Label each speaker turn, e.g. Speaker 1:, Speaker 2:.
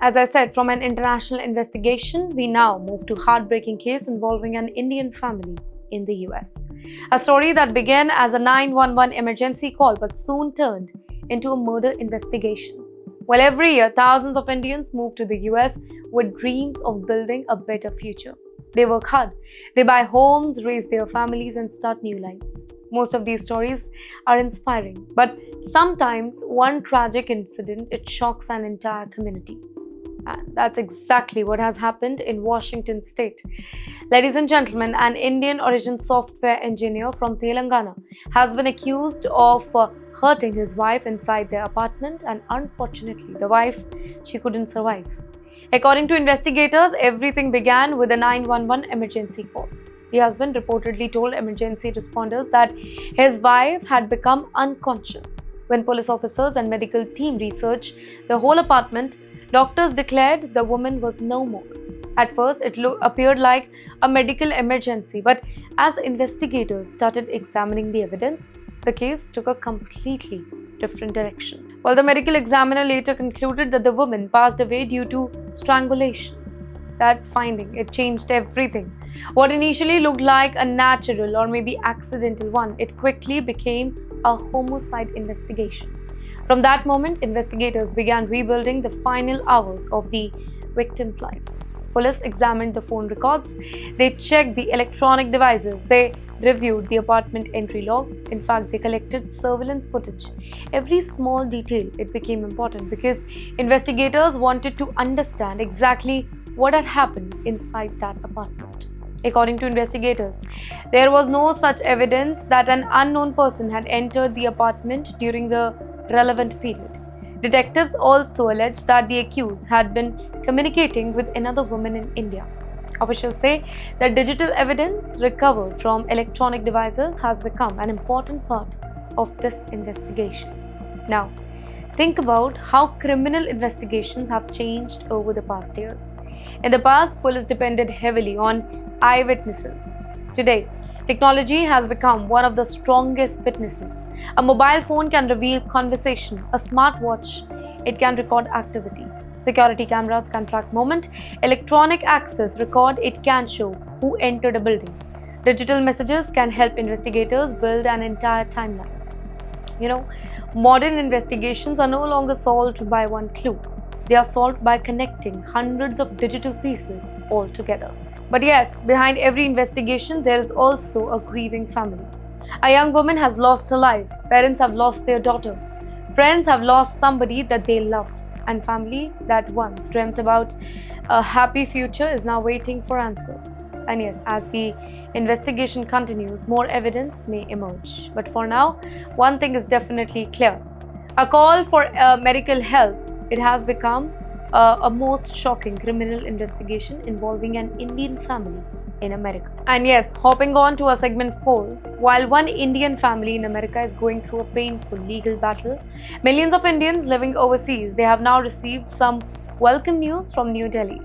Speaker 1: As I said, from an international investigation, we now move to a heartbreaking case involving an Indian family in the US. A story that began as a 911 emergency call but soon turned into a murder investigation. Well, every year, thousands of Indians move to the US with dreams of building a better future. They work hard, they buy homes, raise their families, and start new lives. Most of these stories are inspiring, but sometimes one tragic incident it shocks an entire community. And that's exactly what has happened in Washington state. Ladies and gentlemen, an Indian origin software engineer from Telangana has been accused of hurting his wife inside their apartment, and unfortunately, the wife she couldn't survive. According to investigators, everything began with a 911 emergency call. The husband reportedly told emergency responders that his wife had become unconscious. When police officers and medical team researched the whole apartment, doctors declared the woman was no more. At first, it appeared like a medical emergency, but as investigators started examining the evidence, the case took a completely different direction. Well, the medical examiner later concluded that the woman passed away due to strangulation. That finding, it changed everything. What initially looked like a natural or maybe accidental one, it quickly became a homicide investigation. From that moment, investigators began rebuilding the final hours of the victim's life. Police examined the phone records, they checked the electronic devices, they reviewed the apartment entry logs. In fact, they collected surveillance footage. Every small detail, it became important because investigators wanted to understand exactly what had happened inside that apartment. According to investigators, there was no such evidence that an unknown person had entered the apartment during the relevant period. Detectives also alleged that the accused had been communicating with another woman in India. Officials say that digital evidence recovered from electronic devices has become an important part of this investigation. Now, think about how criminal investigations have changed over the past years. In the past, police depended heavily on eyewitnesses. Today, technology has become one of the strongest witnesses. A mobile phone can reveal conversation, a smartwatch, it can record activity. Security cameras can track movement, electronic access record, it can show who entered a building. Digital messages can help investigators build an entire timeline. Modern investigations are no longer solved by one clue. They are solved by connecting hundreds of digital pieces all together. But yes, behind every investigation, there is also a grieving family. A young woman has lost her life, parents have lost their daughter, friends have lost somebody that they loved, and family that once dreamt about a happy future is now waiting for answers. And yes, as the investigation continues, more evidence may emerge. But for now, one thing is definitely clear. A call for medical help, it has become a most shocking criminal investigation involving an Indian family in America. And yes, hopping on to our segment 4, while one Indian family in America is going through a painful legal battle, millions of Indians living overseas, they have now received some welcome news from New Delhi.